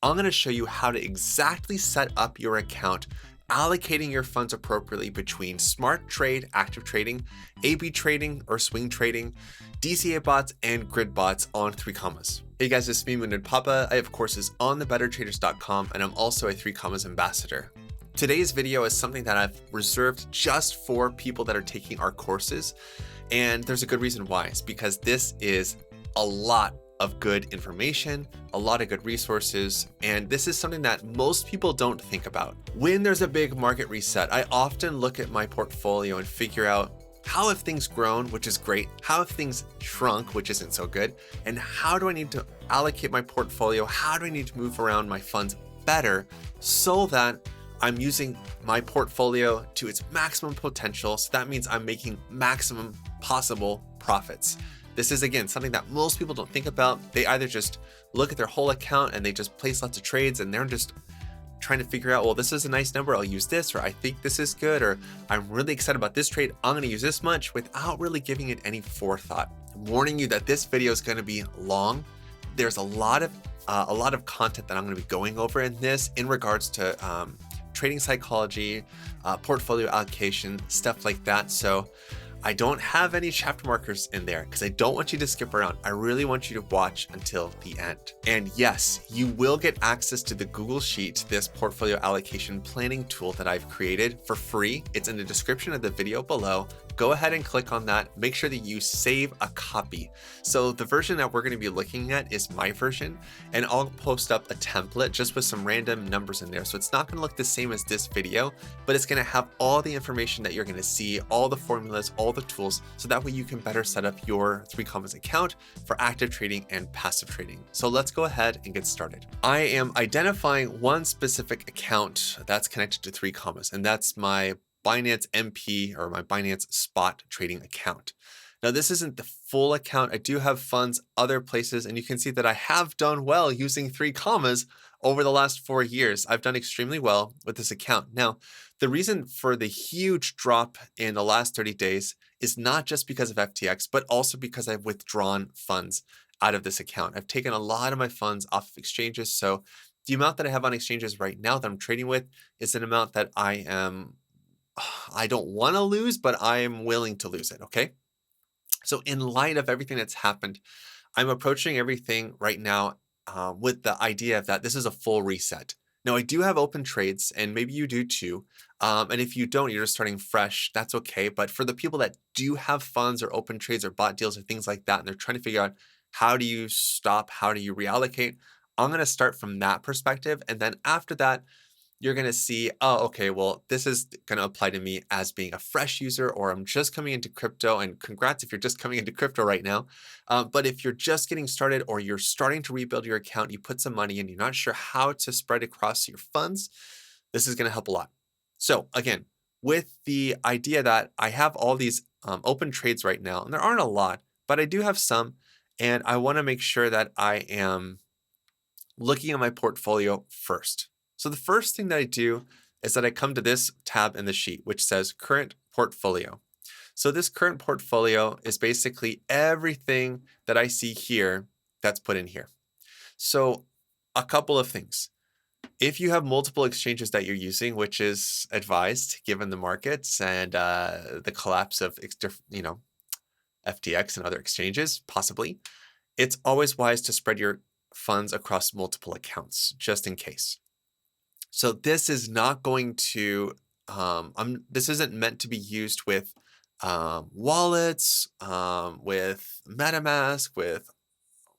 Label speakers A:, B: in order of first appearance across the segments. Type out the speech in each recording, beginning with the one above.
A: I'm going to show you how to exactly set up your account, allocating your funds appropriately between smart trade, active trading, AB trading or swing trading, DCA bots, and grid bots on 3Commas. Hey guys, it's me, Moon and Papa. I have courses on thebettertraders.com, and I'm also a 3Commas ambassador. Today's video is something that I've reserved just for people that are taking our courses, and there's a good reason why. It's because this is a lot of good information, a lot of good resources, and this is something that most people don't think about. When there's a big market reset, I often look at my portfolio and figure out how have things grown, which is great, how have things shrunk, which isn't so good, and how do I need to allocate my portfolio, how do I need to move around my funds better so that I'm using my portfolio to its maximum potential. So that means I'm making maximum possible profits. This is, again, something that most people don't think about. They either just look at their whole account and they just place lots of trades and they're just trying to figure out, well, this is a nice number, I'll use this, or I think this is good, or I'm really excited about this trade, I'm gonna use this much, without really giving it any forethought. I'm warning you that this video is gonna be long. There's a lot of content that I'm gonna be going over in this in regards to trading psychology, portfolio allocation, stuff like that. So I don't have any chapter markers in there because I don't want you to skip around. I really want you to watch until the end. And yes, you will get access to the Google Sheet, this portfolio allocation planning tool that I've created for free. It's in the description of the video below. Go ahead and click on that. Make sure that you save a copy. So the version that we're going to be looking at is my version, and I'll post up a template just with some random numbers in there. So it's not going to look the same as this video, but it's going to have all the information that you're going to see, all the formulas, all the tools, so that way you can better set up your 3Commas account for active trading and passive trading. So let's go ahead and get started. I am identifying one specific account that's connected to 3Commas, and that's my Binance MP or my Binance spot trading account. Now, this isn't the full account. I do have funds other places, and you can see that I have done well using 3Commas over the last 4 years. I've done extremely well with this account. Now, the reason for the huge drop in the last 30 days is not just because of FTX, but also because I've withdrawn funds out of this account. I've taken a lot of my funds off of exchanges. So the amount that I have on exchanges right now that I'm trading with is an amount that I don't want to lose, but I am willing to lose it, okay? So in light of everything that's happened, I'm approaching everything right now with the idea of that this is a full reset. Now, I do have open trades, and maybe you do too. And if you don't, you're just starting fresh, that's okay. But for the people that do have funds or open trades or bot deals or things like that, and they're trying to figure out how do you stop, how do you reallocate, I'm going to start from that perspective. And then after that, you're going to see, oh, okay, well, this is going to apply to me as being a fresh user, or I'm just coming into crypto. And congrats if you're just coming into crypto right now. But if you're just getting started, or you're starting to rebuild your account, you put some money in, you're not sure how to spread across your funds, this is going to help a lot. So again, with the idea that I have all these open trades right now, and there aren't a lot, but I do have some, and I want to make sure that I am looking at my portfolio first. So the first thing that I do is that I come to this tab in the sheet, which says current portfolio. So this current portfolio is basically everything that I see here that's put in here. So a couple of things. If you have multiple exchanges that you're using, which is advised given the markets and the collapse of FTX and other exchanges, possibly, it's always wise to spread your funds across multiple accounts, just in case. So this is not going to, this isn't meant to be used with wallets, with MetaMask, with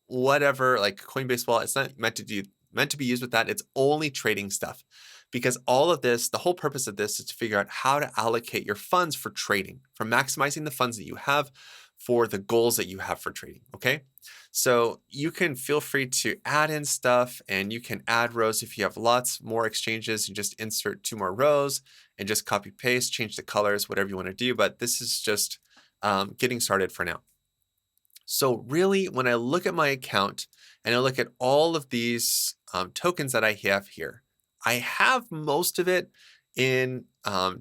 A: whatever, like Coinbase wallet. It's not meant to be used with that. It's only trading stuff, because all of this, the whole purpose of this is to figure out how to allocate your funds for trading, for maximizing the funds that you have for the goals that you have for trading, okay? So you can feel free to add in stuff, and you can add rows. If you have lots more exchanges, you just insert 2 more rows and just copy paste, change the colors, whatever you want to do. But this is just getting started for now. So really, when I look at my account and I look at all of these tokens that I have here, I have most of it in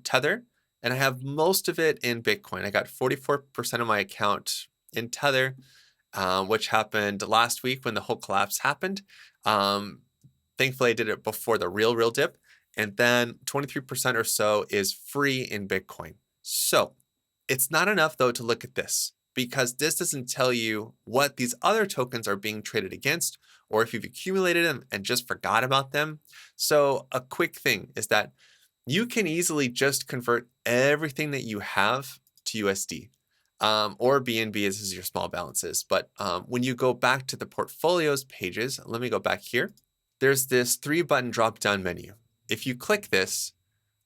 A: Tether, and I have most of it in Bitcoin. I got 44% of my account in Tether, which happened last week when the whole collapse happened. Thankfully, I did it before the real dip. And then 23% or so is free in Bitcoin. So it's not enough, though, to look at this because this doesn't tell you what these other tokens are being traded against or if you've accumulated them and just forgot about them. So a quick thing is that you can easily just convert everything that you have to USD. Or BNB as your small balances. But when you go back to the portfolios pages, let me go back here. There's this 3-button drop-down menu. If you click this,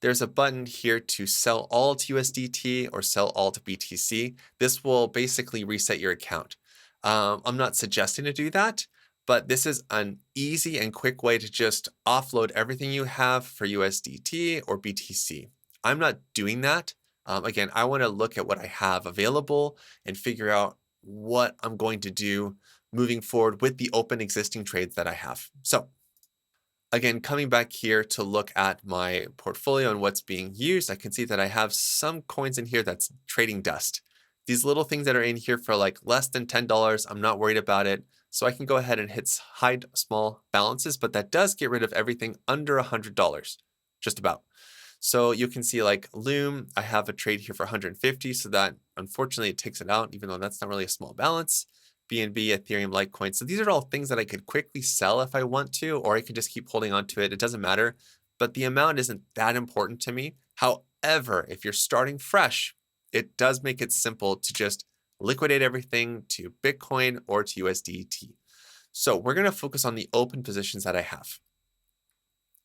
A: there's a button here to sell all to USDT or sell all to BTC. This will basically reset your account. I'm not suggesting to do that, but this is an easy and quick way to just offload everything you have for USDT or BTC. I'm not doing that. Again, I want to look at what I have available and figure out what I'm going to do moving forward with the open existing trades that I have. So again, coming back here to look at my portfolio and what's being used, I can see that I have some coins in here that's trading dust. These little things that are in here for like less than $10, I'm not worried about it. So I can go ahead and hit hide small balances, but that does get rid of everything under $100, just about. So you can see like Loom, I have a trade here for 150, so that unfortunately it takes it out, even though that's not really a small balance. BNB, Ethereum, Litecoin. So these are all things that I could quickly sell if I want to, or I could just keep holding on to it. It doesn't matter, but the amount isn't that important to me. However, if you're starting fresh, it does make it simple to just liquidate everything to Bitcoin or to USDT. So we're going to focus on the open positions that I have.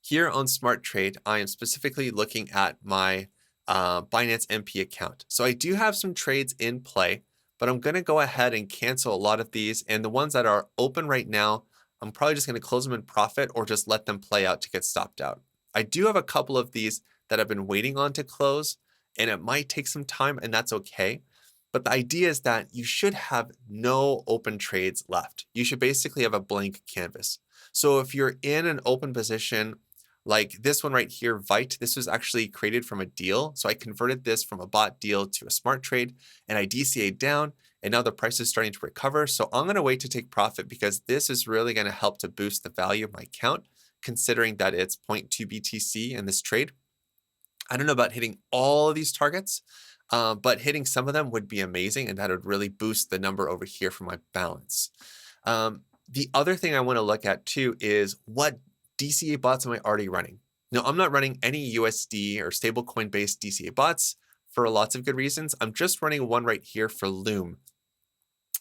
A: Here on Smart Trade, I am specifically looking at my Binance MP account. So I do have some trades in play, but I'm going to go ahead and cancel a lot of these. And the ones that are open right now, I'm probably just going to close them in profit or just let them play out to get stopped out. I do have a couple of these that I've been waiting on to close, and it might take some time, and that's okay. But the idea is that you should have no open trades left. You should basically have a blank canvas. So if you're in an open position, like this one right here, Vite, this was actually created from a deal. So I converted this from a bot deal to a smart trade and I DCA'd down and now the price is starting to recover. So I'm going to wait to take profit because this is really going to help to boost the value of my account, considering that it's 0.2 BTC in this trade. I don't know about hitting all of these targets, but hitting some of them would be amazing. And that would really boost the number over here for my balance. The other thing I want to look at too is what DCA bots am I already running? No, I'm not running any USD or stablecoin based DCA bots for lots of good reasons. I'm just running one right here for Loom.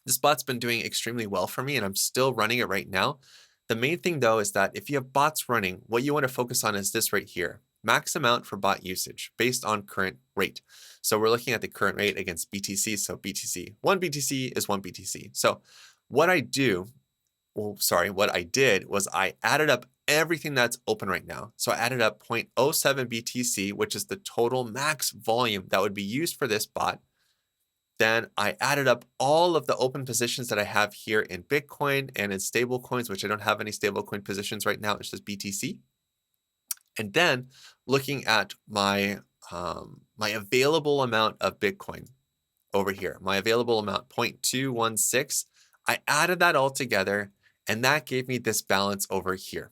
A: This bot's been doing extremely well for me and I'm still running it right now. The main thing though is that if you have bots running, what you want to focus on is this right here. Max amount for bot usage based on current rate. So we're looking at the current rate against BTC. So BTC, 1 BTC is 1 BTC. So what I did was I added up everything that's open right now. So I added up 0.07 BTC, which is the total max volume that would be used for this bot. Then I added up all of the open positions that I have here in Bitcoin and in stable coins, which I don't have any stable coin positions right now. It's just BTC. And then looking at my available amount of Bitcoin over here, my available amount 0.216, I added that all together and that gave me this balance over here.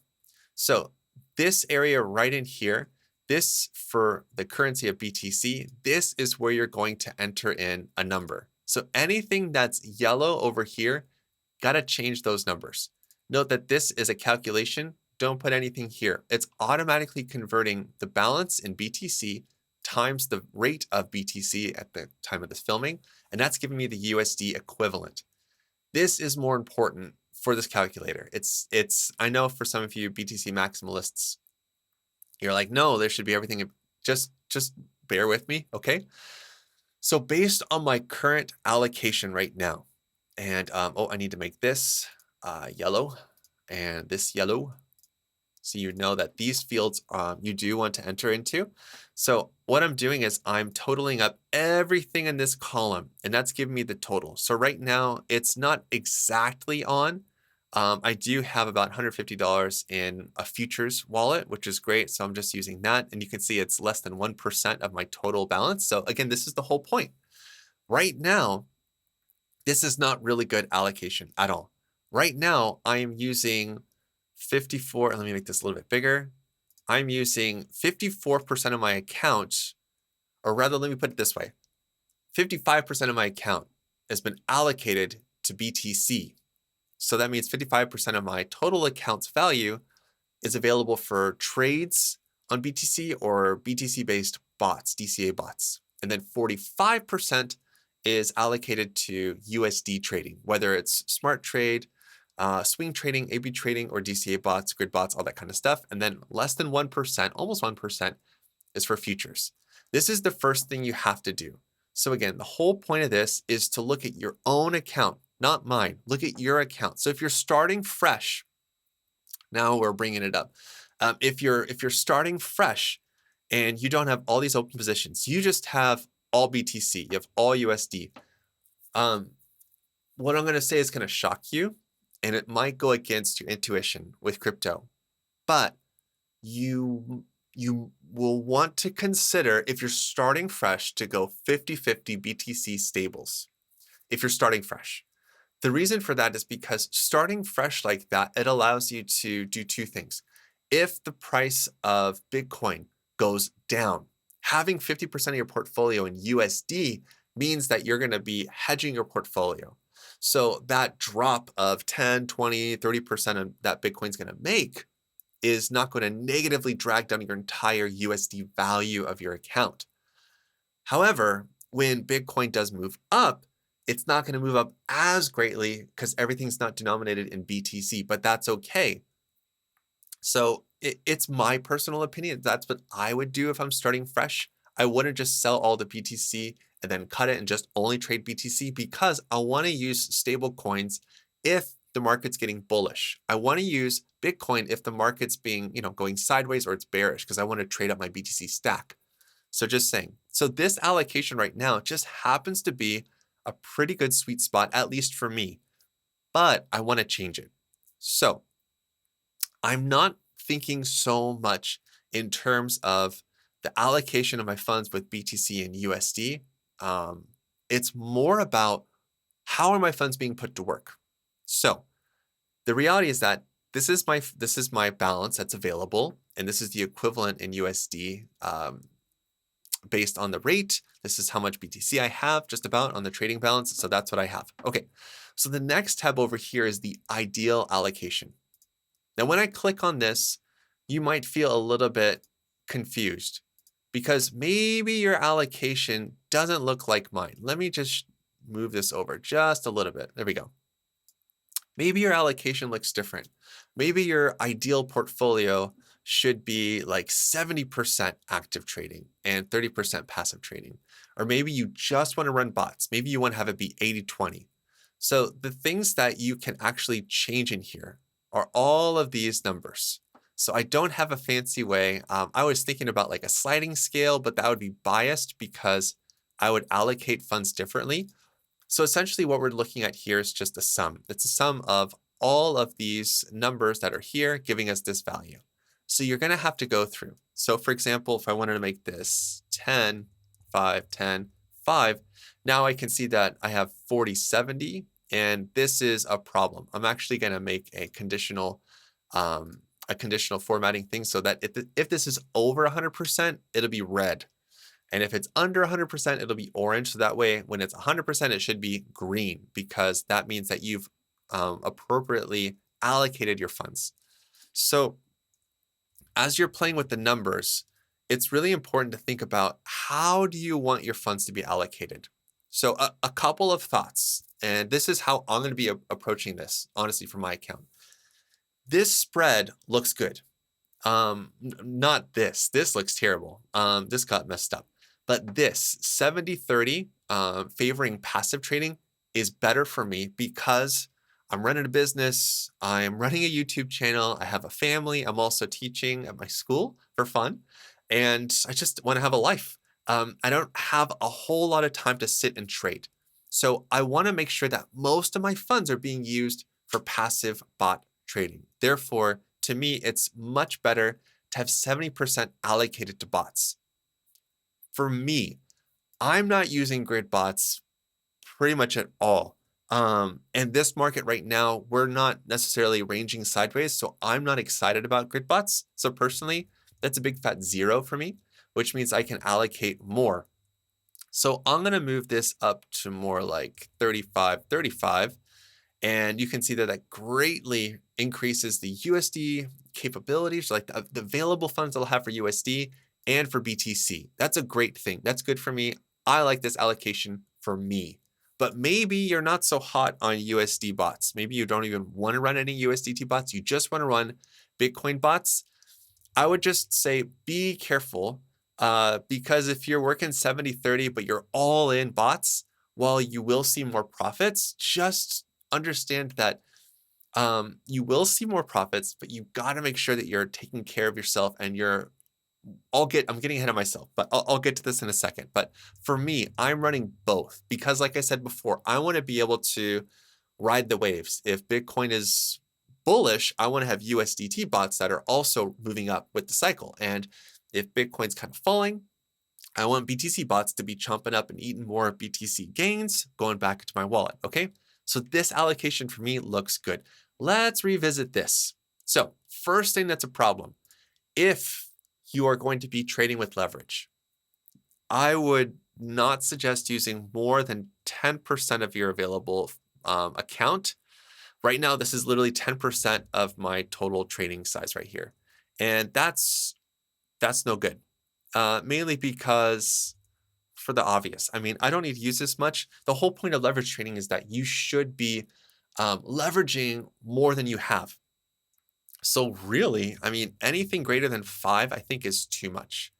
A: So this area right in here, this for the currency of BTC, this is where you're going to enter in a number. So anything that's yellow over here, got to change those numbers. Note that this is a calculation. Don't put anything here. It's automatically converting the balance in BTC times the rate of BTC at the time of this filming, and that's giving me the USD equivalent. This is more important for this calculator. I know for some of you BTC maximalists, you're like, no, there should be everything. Just bear with me, okay? So based on my current allocation right now, and I need to make this yellow and this yellow. So you know that these fields you do want to enter into. So what I'm doing is I'm totaling up everything in this column, and that's giving me the total. So right now, it's not exactly on. I do have about $150 in a futures wallet, which is great. So I'm just using that. And you can see it's less than 1% of my total balance. So again, this is the whole point. Right now, this is not really good allocation at all. Right now, I am using 54, let me make this a little bit bigger. I'm using 54% of my account, or rather, let me put it this way. 55% of my account has been allocated to BTC. So that means 55% of my total account's value is available for trades on BTC or BTC-based bots, DCA bots. And then 45% is allocated to USD trading, whether it's smart trade, swing trading, AB trading, or DCA bots, grid bots, all that kind of stuff. And then less than 1%, almost 1%, is for futures. This is the first thing you have to do. So again, the whole point of this is to look at your own account, not mine. Look at your account. So if you're starting fresh, now we're bringing it up. If you're starting fresh and you don't have all these open positions, you just have all BTC, you have all USD. What I'm going to say is going to shock you, and it might go against your intuition with crypto, but you will want to consider, if you're starting fresh, to go 50-50 BTC stables if you're starting fresh. The reason for that is because starting fresh like that, it allows you to do two things. If the price of Bitcoin goes down, having 50% of your portfolio in USD means that you're going to be hedging your portfolio. So that drop of 10, 20, 30% of that Bitcoin's going to make is not going to negatively drag down your entire USD value of your account. However, when Bitcoin does move up, it's not going to move up as greatly because everything's not denominated in BTC, but that's okay. So it's my personal opinion. That's what I would do if I'm starting fresh. I wouldn't just sell all the BTC and then cut it and just only trade BTC, because I want to use stable coins if the market's getting bullish. I want to use Bitcoin if the market's being, going sideways or it's bearish, because I want to trade up my BTC stack. So just saying. So this allocation right now just happens to be a pretty good sweet spot, at least for me, but I want to change it. So I'm not thinking so much in terms of the allocation of my funds with BTC and USD. It's more about, how are my funds being put to work? So the reality is that this is my balance that's available, and this is the equivalent in USD based on the rate. This is how much BTC I have just about on the trading balance. So that's what I have. Okay, so the next tab over here is the ideal allocation. Now, when I click on this, you might feel a little bit confused because maybe your allocation doesn't look like mine. Let me just move this over just a little bit. There we go. Maybe your allocation looks different. Maybe your ideal portfolio should be like 70% active trading and 30% passive trading. Or maybe you just want to run bots. Maybe you want to have it be 80-20. So the things that you can actually change in here are all of these numbers. So I don't have a fancy way. I was thinking about like a sliding scale, but that would be biased because I would allocate funds differently. So essentially what we're looking at here is just a sum. It's a sum of all of these numbers that are here giving us this value. So you're going to have to go through. So for example, if I wanted to make this 10, 5, 10, 5, now I can see that I have 40, 70, and this is a problem. I'm actually going to make a conditional formatting thing so that if this is over 100%, it'll be red. And if it's under 100%, it'll be orange. So that way, when it's 100%, it should be green, because that means that you've appropriately allocated your funds. So as you're playing with the numbers, it's really important to think about, how do you want your funds to be allocated? So a couple of thoughts, and this is how I'm going to be approaching this, honestly, for my account. This spread looks good. Not this. This looks terrible. This got messed up. But this 70-30 favoring passive trading is better for me because I'm running a business, I'm running a YouTube channel, I have a family, I'm also teaching at my school for fun, and I just want to have a life. I don't have a whole lot of time to sit and trade. So I want to make sure that most of my funds are being used for passive bot trading. Therefore, to me, it's much better to have 70% allocated to bots. For me, I'm not using grid bots pretty much at all. And this market right now, we're not necessarily ranging sideways, so I'm not excited about grid bots. So personally, that's a big fat 0 for me, which means I can allocate more. So I'm going to move this up to more like 35, 35. And you can see that that greatly increases the USD capabilities, like the available funds that I'll have for USD and for BTC. That's a great thing. That's good for me. I like this allocation for me. But maybe you're not so hot on USD bots. Maybe you don't even want to run any USDT bots. You just want to run Bitcoin bots. I would just say be careful because if you're working 70-30, but you're all in bots, while you will see more profits, just understand that you will see more profits, but you got to make sure that you're taking care of yourself and I'm getting ahead of myself, but I'll get to this in a second. But for me, I'm running both because like I said before, I want to be able to ride the waves. If Bitcoin is bullish, I want to have USDT bots that are also moving up with the cycle. And if Bitcoin's kind of falling, I want BTC bots to be chomping up and eating more BTC gains going back into my wallet, okay? So this allocation for me looks good. Let's revisit this. So first thing that's a problem, if you are going to be trading with leverage, I would not suggest using more than 10% of your available account. Right now, this is literally 10% of my total trading size right here. And that's no good. Mainly because for the obvious. I mean, I don't need to use this much. The whole point of leverage trading is that you should be leveraging more than you have. So really, I mean, anything greater than 5, I think is too much.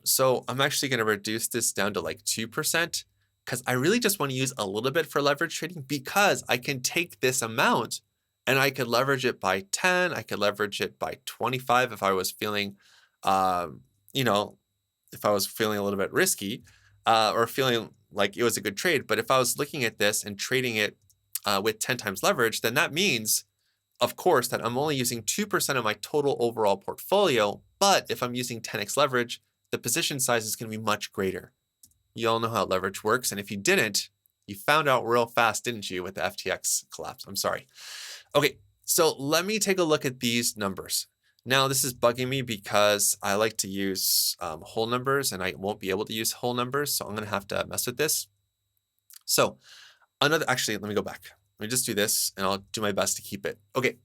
A: So I'm actually going to reduce this down to like 2% because I really just want to use a little bit for leverage trading because I can take this amount and I could leverage it by 10. I could leverage it by 25 if I was feeling, you know, if I was feeling a little bit risky or feeling like it was a good trade. But if I was looking at this and trading it with 10 times leverage, then that means, of course, that I'm only using 2% of my total overall portfolio. But if I'm using 10x leverage, the position size is going to be much greater. You all know how leverage works. And if you didn't, you found out real fast, didn't you, with the FTX collapse? I'm sorry. Okay, so let me take a look at these numbers. Now, this is bugging me because I like to use whole numbers and I won't be able to use whole numbers. So I'm going to have to mess with this. So actually, let me go back. Let me just do this and I'll do my best to keep it. Okay.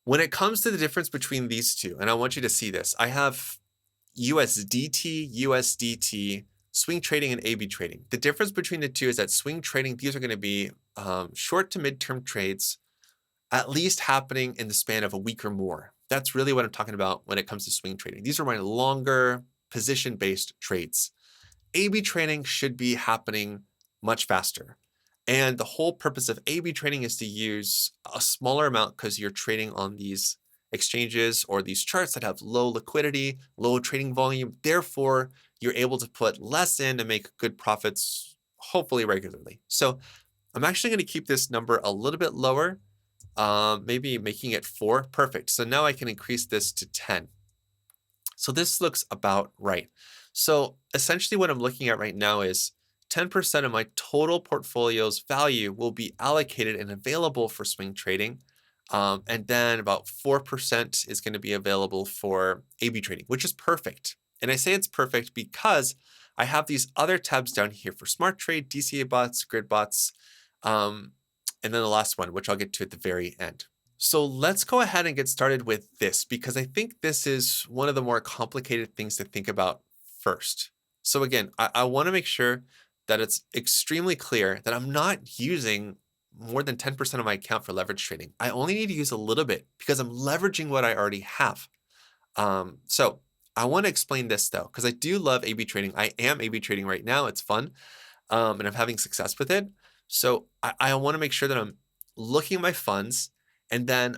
A: When it comes to the difference between these two, and I want you to see this, I have USDT, swing trading, and AB trading. The difference between the two is that swing trading, these are going to be short to mid-term trades, at least happening in the span of a week or more. That's really what I'm talking about when it comes to swing trading. These are my longer position-based trades. AB trading should be happening much faster. And the whole purpose of AB trading is to use a smaller amount because you're trading on these exchanges or these charts that have low liquidity, low trading volume. Therefore, you're able to put less in and make good profits, hopefully regularly. So I'm actually going to keep this number a little bit lower, maybe making it 4. Perfect. So now I can increase this to 10. So this looks about right. So essentially what I'm looking at right now is 10% of my total portfolio's value will be allocated and available for swing trading. And then about 4% is going to be available for AB trading, which is perfect. And I say it's perfect because I have these other tabs down here for smart trade, DCA bots, grid bots, and then the last one, which I'll get to at the very end. So let's go ahead and get started with this because I think this is one of the more complicated things to think about first. So again, I want to make sure that it's extremely clear that I'm not using more than 10% of my account for leverage trading. I only need to use a little bit because I'm leveraging what I already have. So I want to explain this though, because I do love AB trading. I am AB trading right now. It's fun. And I'm having success with it. So I want to make sure that I'm looking at my funds and then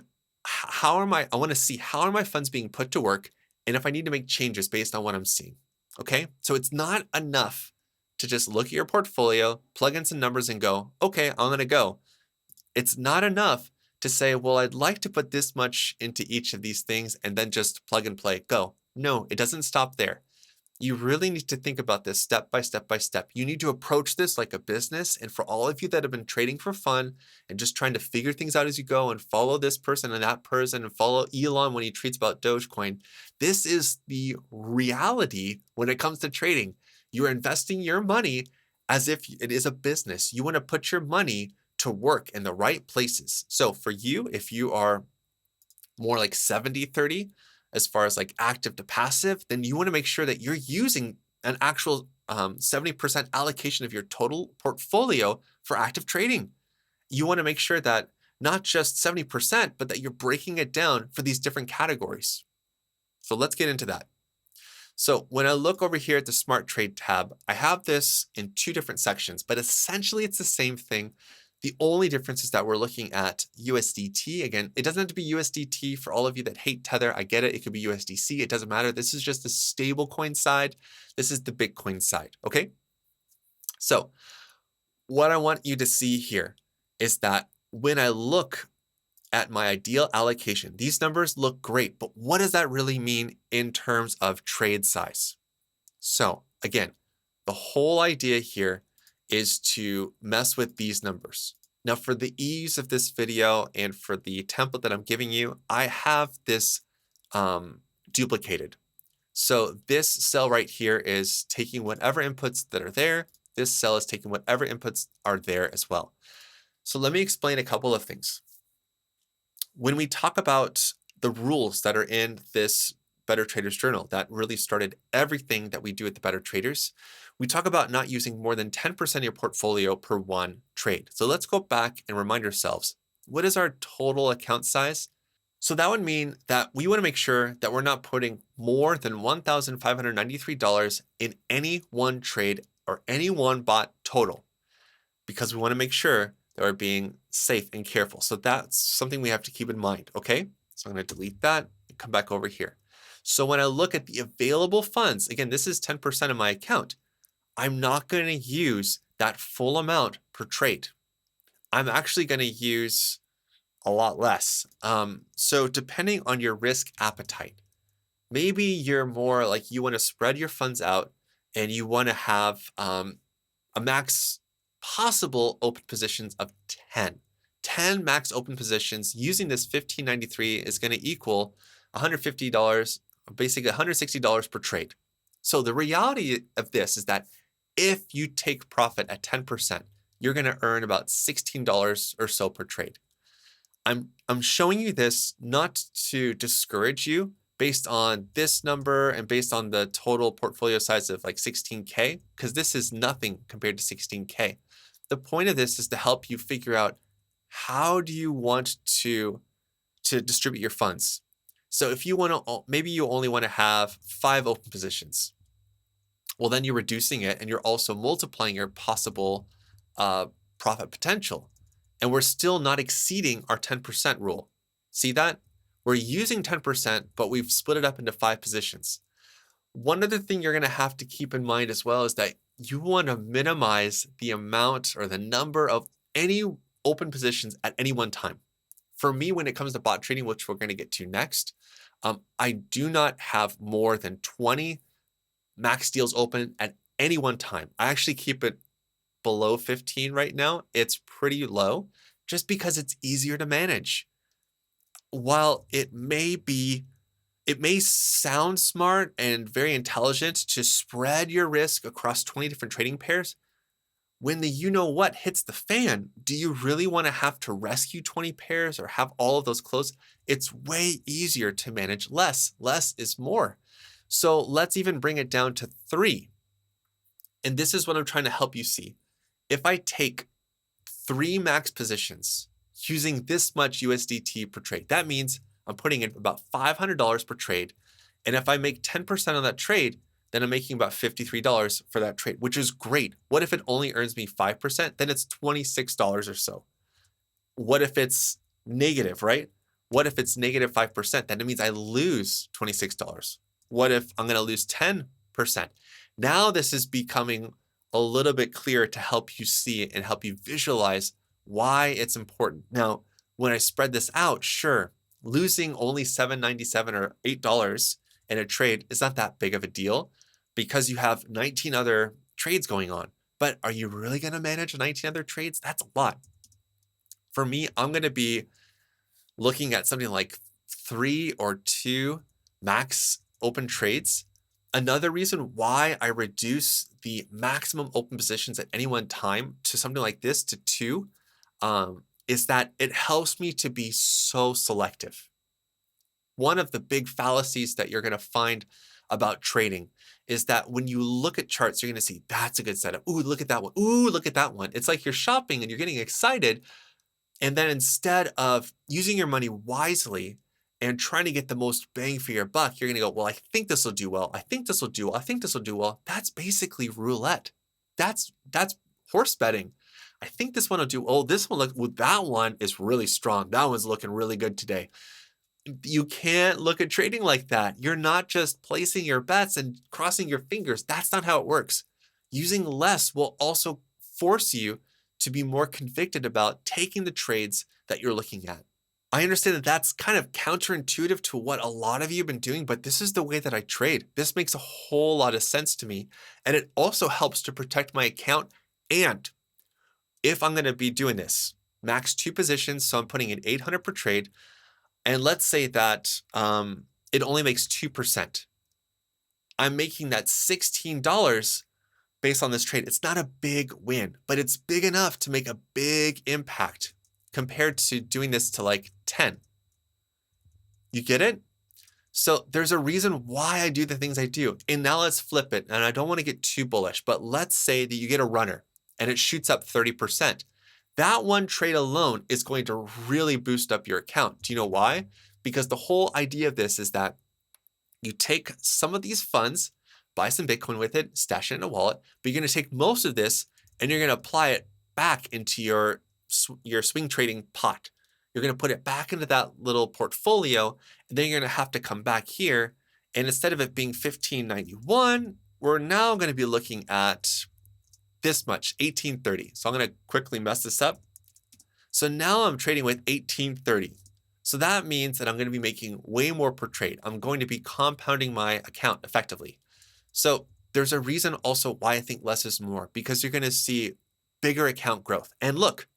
A: I want to see how are my funds being put to work and if I need to make changes based on what I'm seeing. Okay. So it's not enough to just look at your portfolio, plug in some numbers and go, okay, I'm going to go. It's not enough to say, well, I'd like to put this much into each of these things and then just plug and play, go. No, it doesn't stop there. You really need to think about this step by step by step. You need to approach this like a business. And for all of you that have been trading for fun and just trying to figure things out as you go and follow this person and that person and follow Elon when he tweets about Dogecoin, this is the reality when it comes to trading. You are investing your money as if it is a business. You want to put your money to work in the right places. So for you, if you are more like 70-30 as far as like active to passive, then you want to make sure that you're using an actual 70% allocation of your total portfolio for active trading. You want to make sure that not just 70%, but that you're breaking it down for these different categories. So let's get into that. So when I look over here at the Smart Trade tab, I have this in two different sections, but essentially it's the same thing. The only difference is that we're looking at USDT. Again, it doesn't have to be USDT for all of you that hate Tether. I get it. It could be USDC. It doesn't matter. This is just the stablecoin side. This is the Bitcoin side. Okay. So what I want you to see here is that when I look at my ideal allocation, these numbers look great, but what does that really mean in terms of trade size? So again, the whole idea here is to mess with these numbers. Now for the ease of this video and for the template that I'm giving you, I have this duplicated. So this cell right here is taking whatever inputs that are there. This cell is taking whatever inputs are there as well. So let me explain a couple of things. When we talk about the rules that are in this Better Traders Journal that really started everything that we do at the Better Traders, we talk about not using more than 10% of your portfolio per one trade. So let's go back and remind ourselves, what is our total account size? So that would mean that we want to make sure that we're not putting more than $1,593 in any one trade or any one bot total, because we want to make sure that we're being safe and careful. So that's something we have to keep in mind, okay? So I'm going to delete that and come back over here. So when I look at the available funds, again, this is 10% of my account. I'm not going to use that full amount per trade. I'm actually going to use a lot less. So depending on your risk appetite, maybe you're more like you want to spread your funds out and you want to have a max possible open positions of 10. 10 max open positions using this $15.93 is going to equal $150, basically $160 per trade. So the reality of this is that if you take profit at 10%, you're going to earn about $16 or so per trade. I'm showing you this not to discourage you based on this number and based on the total portfolio size of like 16K, because this is nothing compared to 16K. The point of this is to help you figure out how do you want to distribute your funds. So if you want to, maybe you only want to have 5 open positions. Well, then you're reducing it and you're also multiplying your possible profit potential. And we're still not exceeding our 10% rule. See that? We're using 10%, but we've split it up into 5 positions. One other thing you're going to have to keep in mind as well is that you want to minimize the amount or the number of any open positions at any one time. For me, when it comes to bot trading, which we're going to get to next, I do not have more than 20 max deals open at any one time. I actually keep it below 15 right now. It's pretty low just because it's easier to manage. While it may sound smart and very intelligent to spread your risk across 20 different trading pairs, when the you-know-what hits the fan, do you really want to have to rescue 20 pairs or have all of those close? It's way easier to manage less. Less is more. So let's even bring it down to 3. And this is what I'm trying to help you see. If I take 3 max positions using this much USDT per trade, that means I'm putting in about $500 per trade. And if I make 10% on that trade, then I'm making about $53 for that trade, which is great. What if it only earns me 5%? Then it's $26 or so. What if it's negative, right? What if it's negative 5%? Then it means I lose $26. What if I'm going to lose 10%? Now this is becoming a little bit clearer to help you see and help you visualize why it's important. Now, when I spread this out, sure, losing only $7.97 or $8 in a trade is not that big of a deal. because you have 19 other trades going on. But are you really going to manage 19 other trades? That's a lot. For me, I'm going to be looking at something like 3 or 2 max open trades. Another reason why I reduce the maximum open positions at any one time to something like this to 2 is that it helps me to be so selective. One of the big fallacies that you're going to find about trading is that when you look at charts, you're going to see that's a good setup. Ooh, look at that one. Ooh, look at that one. It's like you're shopping and you're getting excited. And then instead of using your money wisely and trying to get the most bang for your buck, you're going to go, well, I think this will do well. I think this will do well. I think this will do well. That's basically roulette. That's horse betting. I think this one will do. Oh, this one look. Well, that one is really strong. That one's looking really good today. You can't look at trading like that. You're not just placing your bets and crossing your fingers. That's not how it works. Using less will also force you to be more convicted about taking the trades that you're looking at. I understand that that's kind of counterintuitive to what a lot of you have been doing, but this is the way that I trade. This makes a whole lot of sense to me. And it also helps to protect my account. And if I'm going to be doing this, max 2 positions, so I'm putting in 800 per trade, and let's say that it only makes 2%. I'm making that $16 based on this trade. It's not a big win, but it's big enough to make a big impact compared to doing this to like 10. You get it? So there's a reason why I do the things I do. And now let's flip it. And I don't want to get too bullish, but let's say that you get a runner and it shoots up 30%. That one trade alone is going to really boost up your account. Do you know why? Because the whole idea of this is that you take some of these funds, buy some Bitcoin with it, stash it in a wallet, but you're going to take most of this and you're going to apply it back into your swing trading pot. You're going to put it back into that little portfolio, and then you're going to have to come back here. And instead of it being 1591, we're now going to be looking at this much, 1830. So I'm going to quickly mess this up. So now I'm trading with 1830. So that means that I'm going to be making way more per trade. I'm going to be compounding my account effectively. So there's a reason also why I think less is more, because you're going to see bigger account growth. And look,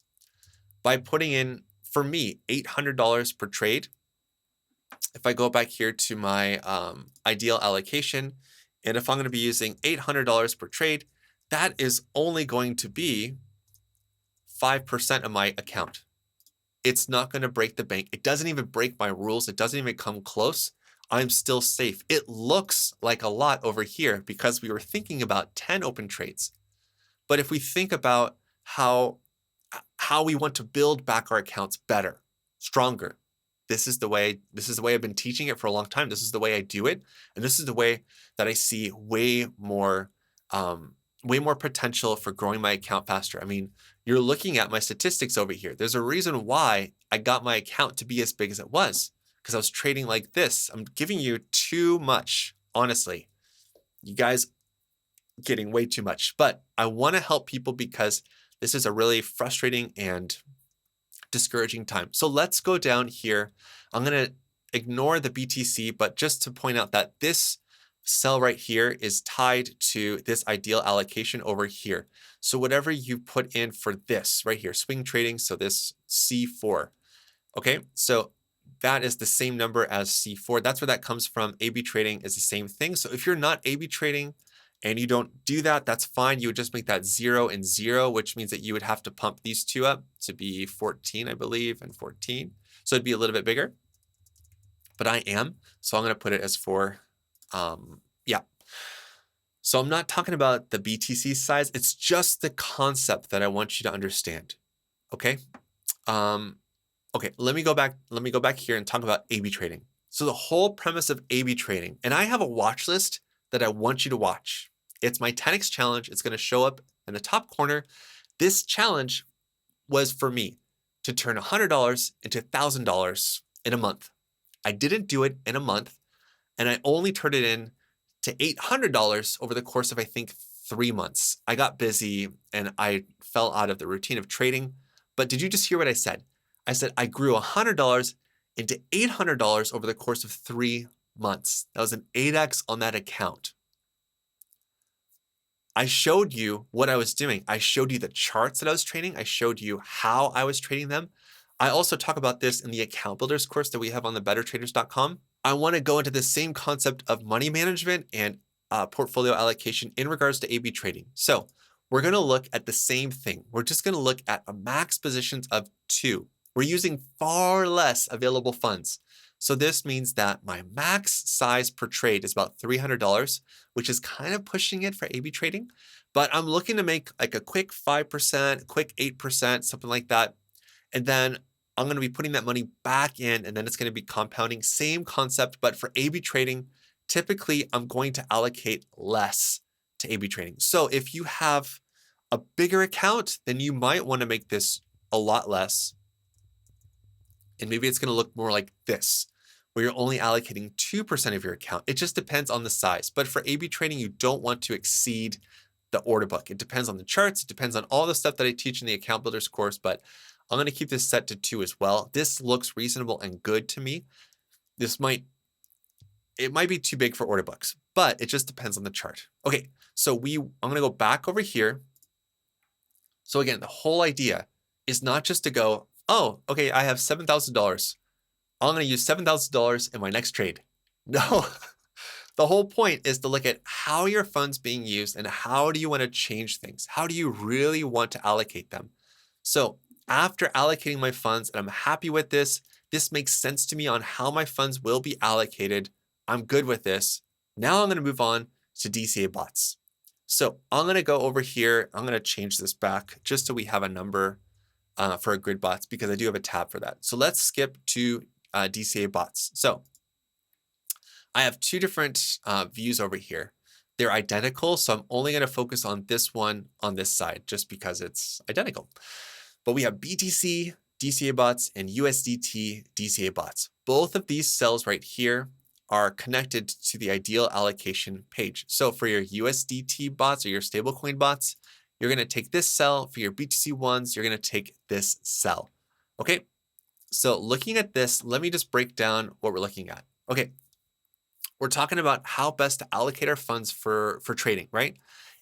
A: by putting in, for me, $800 per trade, if I go back here to my ideal allocation, and if I'm going to be using $800 per trade, that is only going to be 5% of my account. It's not going to break the bank. It doesn't even break my rules. It doesn't even come close. I'm still safe. It looks like a lot over here because we were thinking about 10 open trades. But if we think about how we want to build back our accounts better, stronger, this is the way I've been teaching it for a long time. This is the way I do it. And this is the way that I see way more potential for growing my account faster. I mean, you're looking at my statistics over here. There's a reason why I got my account to be as big as it was, because I was trading like this. I'm giving you too much, honestly. You guys getting way too much, but I want to help people because this is a really frustrating and discouraging time. So let's go down here. I'm going to ignore the BTC, but just to point out that this cell right here is tied to this ideal allocation over here. So whatever you put in for this right here, swing trading, so this C4, okay? So that is the same number as C4. That's where that comes from. A/B trading is the same thing. So if you're not A/B trading and you don't do that, that's fine. You would just make that 0 and 0, which means that you would have to pump these two up to be 14, I believe, and 14. So it'd be a little bit bigger, but I am. So I'm going to put it as 4. Yeah. So I'm not talking about the BTC size. It's just the concept that I want you to understand. Okay. Okay. Let me go back here and talk about A/B trading. So the whole premise of A/B trading, and I have a watch list that I want you to watch. It's my 10x challenge. It's going to show up in the top corner. This challenge was for me to turn $100 into $1,000 in a month. I didn't do it in a month, and I only turned it in to $800 over the course of, I think, 3 months. I got busy and I fell out of the routine of trading. But did you just hear what I said? I said I grew $100 into $800 over the course of 3 months. That was an 8x on that account. I showed you what I was doing. I showed you the charts that I was trading. I showed you how I was trading them. I also talk about this in the account builders course that we have on the bettertraders.com. I want to go into the same concept of money management and portfolio allocation in regards to A/B trading. So we're going to look at the same thing. We're just going to look at a max positions of 2. We're using far less available funds. So this means that my max size per trade is about $300, which is kind of pushing it for A/B trading. But I'm looking to make like a quick 5%, quick 8%, something like that. And then I'm going to be putting that money back in, and then it's going to be compounding. Same concept, but for A/B trading, typically I'm going to allocate less to A/B trading. So if you have a bigger account, then you might want to make this a lot less. And maybe it's going to look more like this, where you're only allocating 2% of your account. It just depends on the size. But for A/B trading, you don't want to exceed the order book. It depends on the charts. It depends on all the stuff that I teach in the account builders course, but I'm going to keep this set to 2 as well. This looks reasonable and good to me. It might be too big for order books, but it just depends on the chart. Okay, so I'm going to go back over here. So again, the whole idea is not just to go, oh, okay, I have $7,000. I'm going to use $7,000 in my next trade. No, the whole point is to look at how your funds being used and how do you want to change things? How do you really want to allocate them? So after allocating my funds and I'm happy with this makes sense to me on how my funds will be allocated. I'm good with this. Now I'm going to move on to DCA bots. So I'm going to go over here. I'm going to change this back just so we have a number for a grid bots because I do have a tab for that. So let's skip to DCA bots. So I have 2 different views over here. They're identical, so I'm only going to focus on this one on this side just because it's identical. But we have BTC DCA bots and USDT DCA bots. Both of these cells right here are connected to the ideal allocation page. So for your USDT bots or your stablecoin bots, you're going to take this cell. For your BTC ones, you're going to take this cell. Okay, so looking at this, let me just break down what we're looking at. Okay, we're talking about how best to allocate our funds for trading, right?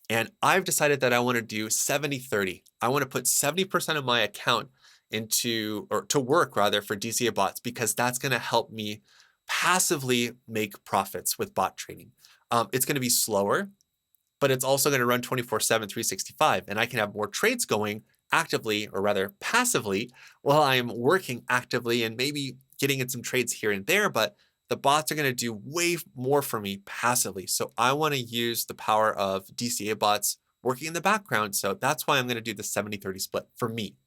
A: And I've decided that I want to do 70-30. I want to put 70% of my account to work rather for DCA bots because that's going to help me passively make profits with bot trading. It's going to be slower, but it's also going to run 24/7, 365, and I can have more trades going actively, or rather passively, while I'm working actively and maybe getting in some trades here and there, but the bots are going to do way more for me passively. So I want to use the power of DCA bots working in the background. So that's why I'm going to do the 70-30 split for me.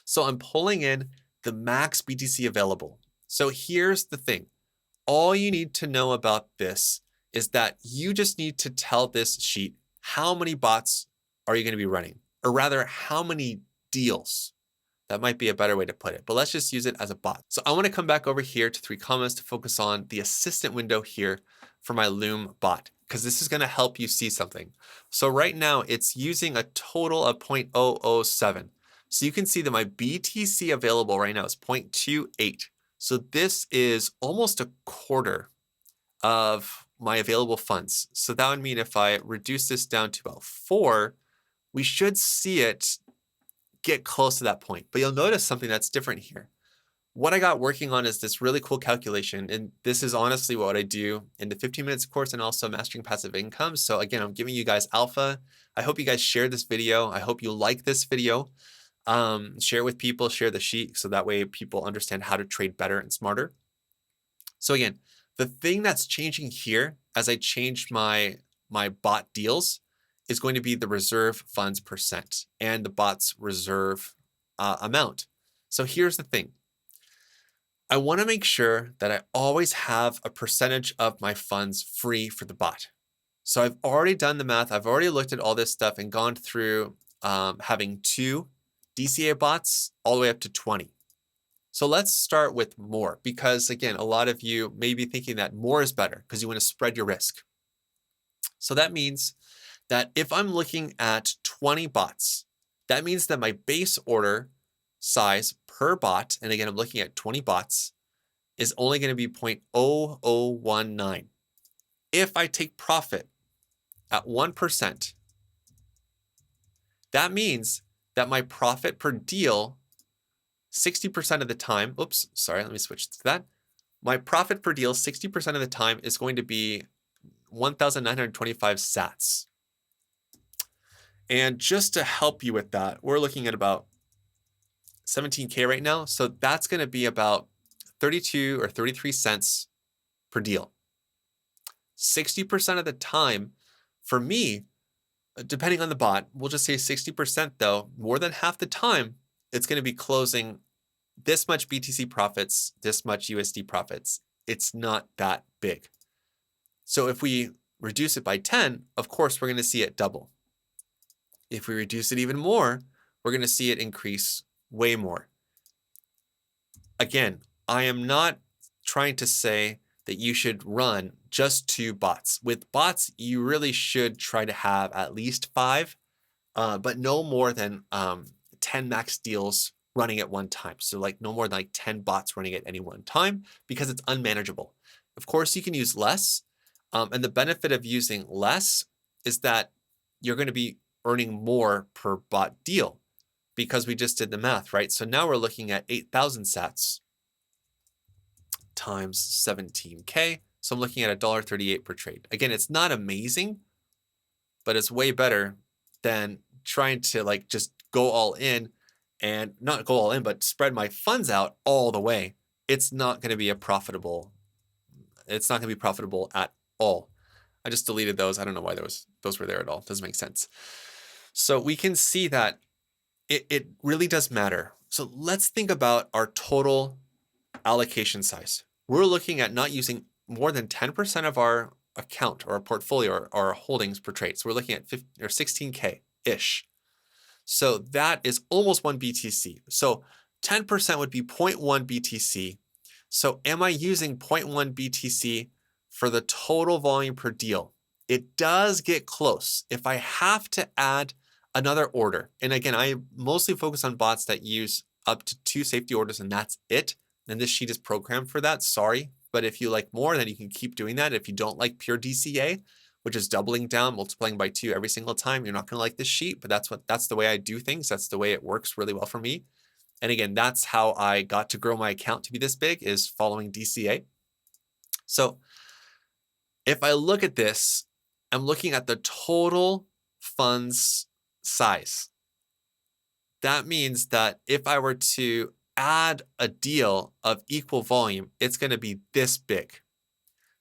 A: So I'm pulling in the max BTC available. So here's the thing. All you need to know about this is that you just need to tell this sheet how many bots are you going to be running, or rather how many deals. That might be a better way to put it, but let's just use it as a bot. So I want to come back over here to 3 commas to focus on the assistant window here for my Loom bot, because this is going to help you see something. So right now it's using a total of 0.007. So you can see that my BTC available right now is 0.28. So this is almost a quarter of my available funds. So that would mean if I reduce this down to about 4, we should see it get close to that point. But you'll notice something that's different here. What I got working on is this really cool calculation. And this is honestly what I do in the 15 minutes course and also mastering passive income. So again, I'm giving you guys alpha. I hope you guys share this video. I hope you like this video. Share with people, share the sheet, so that way people understand how to trade better and smarter. So again, the thing that's changing here as I change my bot deals is going to be the reserve funds percent and the bot's reserve amount. So here's the thing. I want to make sure that I always have a percentage of my funds free for the bot. So I've already done the math. I've already looked at all this stuff and gone through having 2 DCA bots all the way up to 20. So let's start with more, because again, a lot of you may be thinking that more is better because you want to spread your risk. So that means that if I'm looking at 20 bots, that means that my base order size per bot, and again, I'm looking at 20 bots, is only going to be 0.0019. If I take profit at 1%, That means that my profit per deal 60% of the time, oops, sorry, let me switch to that. My profit per deal 60% of the time is going to be 1,925 sats. And just to help you with that, we're looking at about 17K right now. So that's going to be about 32 or 33 cents per deal. 60% of the time, for me, depending on the bot, we'll just say 60% though, more than half the time, it's going to be closing this much BTC profits, this much USD profits. It's not that big. So if we reduce it by 10, of course, we're going to see it double. If we reduce it even more, we're going to see it increase way more. Again, I am not trying to say that you should run just 2 bots. With bots, you really should try to have at least 5, but no more than 10 max deals running at one time. So like no more than like 10 bots running at any one time because it's unmanageable. Of course, you can use less. And the benefit of using less is that you're going to be earning more per bot deal because we just did the math, right? So now we're looking at 8,000 sats times 17K. So I'm looking at $1.38 per trade. Again, it's not amazing, but it's way better than trying to like just go all in and not go all in, but spread my funds out all the way. It's not going to be profitable at all. I just deleted those. I don't know why those were there at all. Doesn't make sense. So we can see that it really does matter. So let's think about our total allocation size. We're looking at not using more than 10% of our account or our portfolio or our holdings per trade. So we're looking at 15 or 16K-ish. So that is almost 1 BTC. So 10% would be 0.1 BTC. So am I using 0.1 BTC for the total volume per deal? It does get close. If I have to add another order, and again, I mostly focus on bots that use up to 2 safety orders and that's it. And this sheet is programmed for that, sorry. But if you like more, then you can keep doing that. If you don't like pure DCA, which is doubling down, multiplying by 2 every single time, you're not gonna like this sheet, but that's the way I do things. That's the way it works really well for me. And again, that's how I got to grow my account to be this big, is following DCA. So if I look at this, I'm looking at the total funds size. That means that if I were to add a deal of equal volume, it's going to be this big.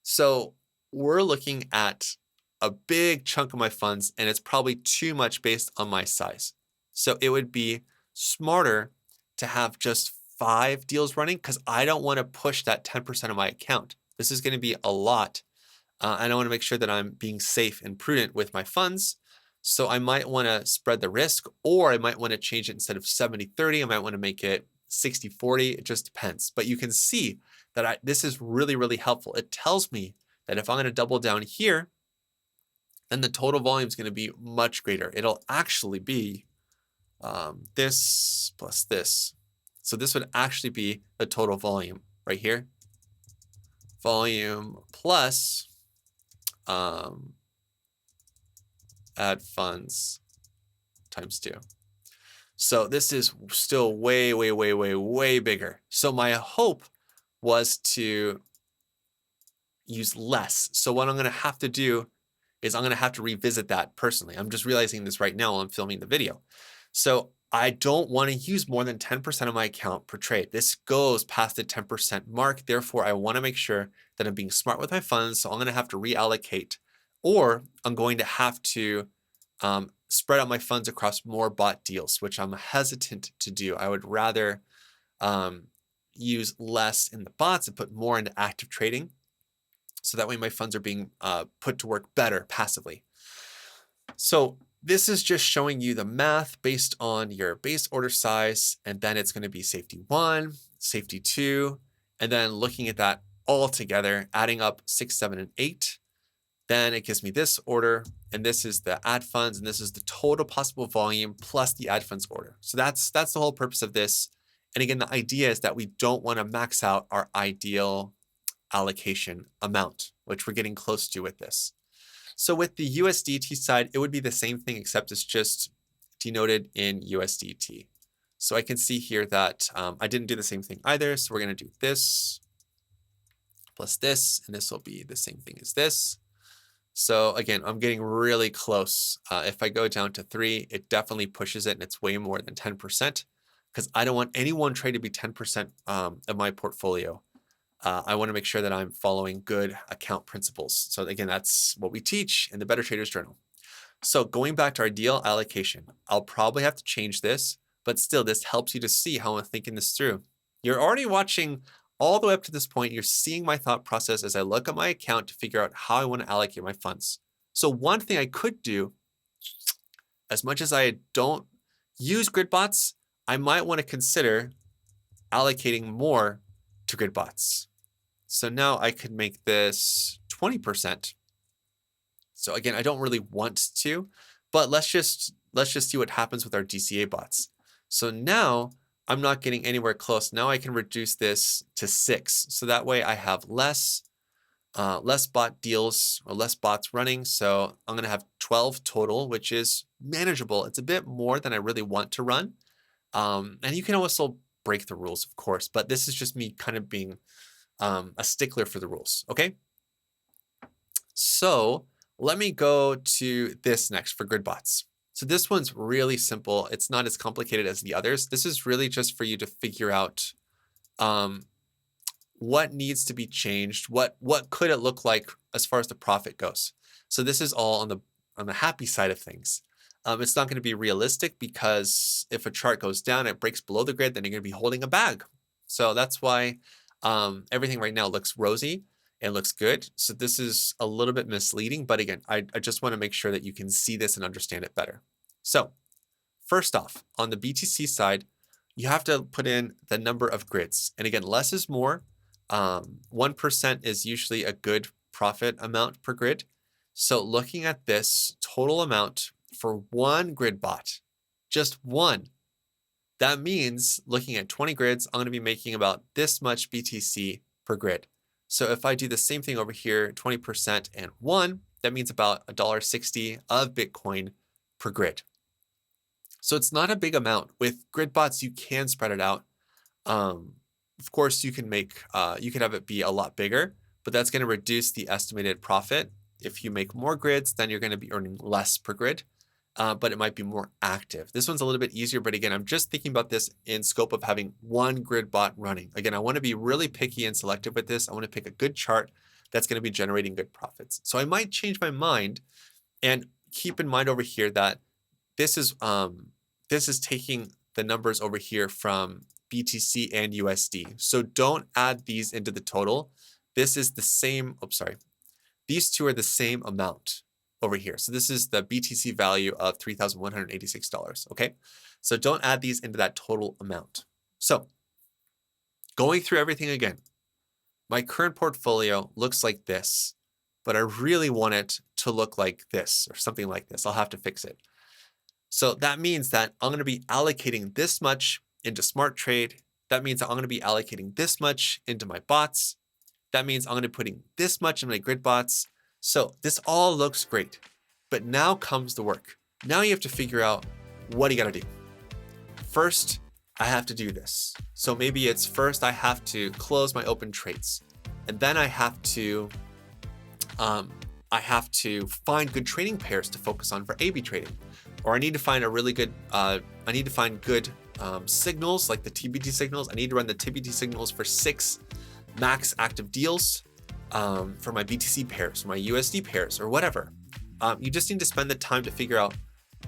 A: So we're looking at a big chunk of my funds, and it's probably too much based on my size. So it would be smarter to have just 5 deals running because I don't want to push that 10% of my account. This is going to be a lot. And I want to make sure that I'm being safe and prudent with my funds. So I might want to spread the risk, or I might want to change it instead of 70-30. I might want to make it 60-40. It just depends. But you can see that this is really, really helpful. It tells me that if I'm going to double down here, then the total volume is going to be much greater. It'll actually be this plus this. So this would actually be the total volume right here. Volume plus add funds times 2. So this is still way, way, way, way, way bigger. So my hope was to use less. So what I'm going to have to do is I'm going to have to revisit that personally. I'm just realizing this right now while I'm filming the video. So I don't want to use more than 10% of my account per trade. This goes past the 10% mark. Therefore, I want to make sure that I'm being smart with my funds. So I'm going to have to reallocate, or I'm going to have to spread out my funds across more bot deals, which I'm hesitant to do. I would rather use less in the bots and put more into active trading. So that way my funds are being put to work better passively. So this is just showing you the math based on your base order size, and then it's going to be safety 1, safety 2, and then looking at that all together, adding up 6, 7, and 8. Then it gives me this order, and this is the add funds, and this is the total possible volume plus the add funds order. So that's the whole purpose of this. And again, the idea is that we don't want to max out our ideal allocation amount, which we're getting close to with this. So with the USDT side, it would be the same thing, except it's just denoted in USDT. So I can see here that I didn't do the same thing either. So we're going to do this plus this, and this will be the same thing as this. So again, I'm getting really close. If I go down to 3, it definitely pushes it, and it's way more than 10% because I don't want any one trade to be 10% of my portfolio. I want to make sure that I'm following good account principles. So again, that's what we teach in the Better Traders Journal. So going back to our deal allocation, I'll probably have to change this, but still this helps you to see how I'm thinking this through. You're already watching all the way up to this point. You're seeing my thought process as I look at my account to figure out how I want to allocate my funds. So one thing I could do, as much as I don't use grid bots, I might want to consider allocating more to grid bots. So now I could make this 20%. So again, I don't really want to, but let's just see what happens with our DCA bots. So now I'm not getting anywhere close. Now I can reduce this to 6. So that way I have less bot deals or less bots running. So I'm going to have 12 total, which is manageable. It's a bit more than I really want to run. And you can also break the rules, of course, but this is just me kind of being a stickler for the rules. Okay. So let me go to this next for grid bots. So this one's really simple. It's not as complicated as the others. This is really just for you to figure out what needs to be changed. What could it look like as far as the profit goes? So this is all on the happy side of things. It's not going to be realistic because if a chart goes down, it breaks below the grid, then you're going to be holding a bag. So that's why everything right now looks rosy. It looks good. So this is a little bit misleading, but again, I just want to make sure that you can see this and understand it better. So first off, on the BTC side, you have to put in the number of grids. And again, less is more. 1% is usually a good profit amount per grid. So looking at this total amount for one grid bot, just one, that means looking at 20 grids, I'm going to be making about this much BTC per grid. So if I do the same thing over here, 20% and 1, that means about $1.60 of Bitcoin per grid. So it's not a big amount. With grid bots, you can spread it out. Of course, you can have it be a lot bigger, but that's going to reduce the estimated profit. If you make more grids, then you're going to be earning less per grid, but it might be more active. This one's a little bit easier, but again, I'm just thinking about this in scope of having one grid bot running. Again, I want to be really picky and selective with this. I want to pick a good chart that's going to be generating good profits. So I might change my mind, and keep in mind over here that this is taking the numbers over here from BTC and USD. So don't add these into the total. This is the same, these two are the same amount over here. So this is the BTC value of $3,186, okay? So don't add these into that total amount. So going through everything again, my current portfolio looks like this, but I really want it to look like this or something like this. I'll have to fix it. So that means that I'm going to be allocating this much into smart trade. That means that I'm going to be allocating this much into my bots. That means I'm going to be putting this much in my grid bots. So this all looks great, but now comes the work. Now you have to figure out what you got to do. First, I have to do this. So maybe it's first I have to close my open trades, and then I have to find good trading pairs to focus on for A/B trading, or I need to find a really good signals like the TBT signals. I need to run the TBT signals for 6 max active deals for my BTC pairs, or my USD pairs, or whatever. You just need to spend the time to figure out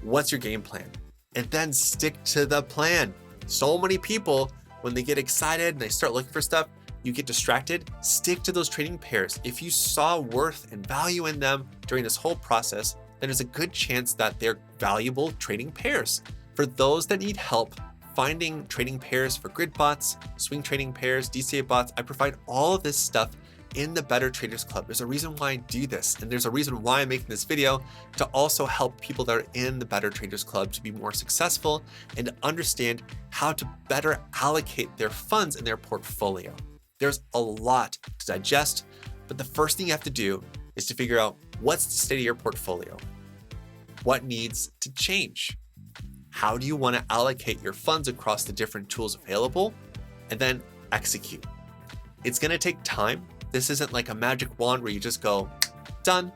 A: what's your game plan, and then stick to the plan. So many people, when they get excited and they start looking for stuff, you get distracted. Stick to those trading pairs. If you saw worth and value in them during this whole process, then there's a good chance that they're valuable trading pairs. For those that need help finding trading pairs for grid bots, swing trading pairs, DCA bots, I provide all of this stuff in the Better Traders Club. There's a reason why I do this, and there's a reason why I'm making this video, to also help people that are in the Better Traders Club to be more successful and to understand how to better allocate their funds in their portfolio. There's a lot to digest, but the first thing you have to do is to figure out what's the state of your portfolio, what needs to change. how do you want to allocate your funds across the different tools available, and then execute. It's going to take time. This isn't like a magic wand where you just go, done.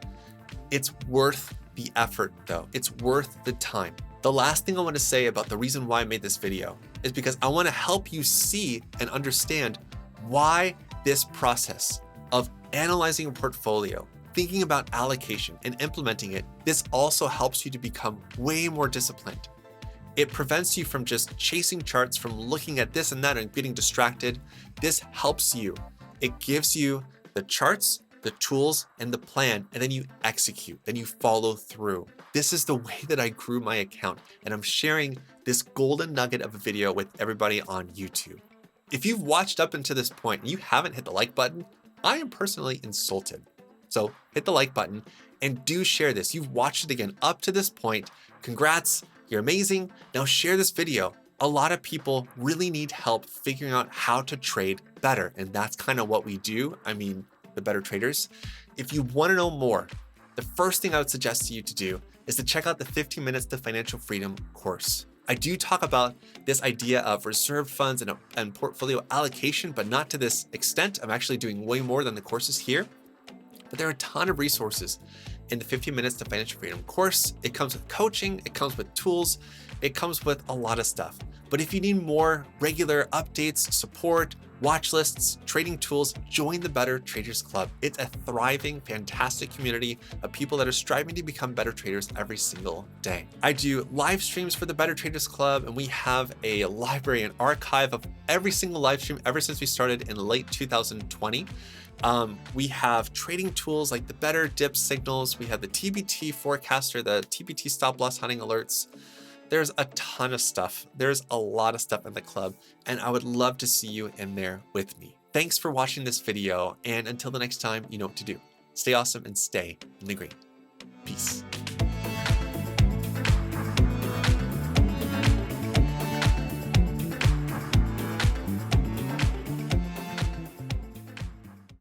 A: It's worth the effort though. It's worth the time. The last thing I want to say about the reason why I made this video is because I want to help you see and understand why this process of analyzing a portfolio, thinking about allocation and implementing it, this also helps you to become way more disciplined. It prevents you from just chasing charts, from looking at this and that and getting distracted. This helps you. It gives you the charts, the tools, and the plan, and then you execute, then you follow through. This is the way that I grew my account, and I'm sharing this golden nugget of a video with everybody on YouTube. If you've watched up until this point and you haven't hit the like button, I am personally insulted. So hit the like button and do share this. You've watched it again up to this point. Congrats, you're amazing. Now share this video. A lot of people really need help figuring out how to trade better, and that's kind of what we do. I mean, the Better Traders. If you want to know more, the first thing I would suggest to you to do is to check out the 15 Minutes to Financial Freedom course. I do talk about this idea of reserve funds and portfolio allocation, but not to this extent. I'm actually doing way more than the courses here. But there are a ton of resources in the 15 Minutes to Financial Freedom course. It comes with coaching, it comes with tools, it comes with a lot of stuff. But if you need more regular updates, support, watch lists, trading tools, join the Better Traders Club. It's a thriving, fantastic community of people that are striving to become better traders every single day. I do live streams for the Better Traders Club, and we have a library and archive of every single live stream ever since we started in late 2020. We have trading tools like the Better Dip Signals. We have the TBT Forecaster, the TBT Stop Loss Hunting Alerts. There's a ton of stuff. There's a lot of stuff in the club, and I would love to see you in there with me. Thanks for watching this video, and until the next time, you know what to do. Stay awesome and stay in the green.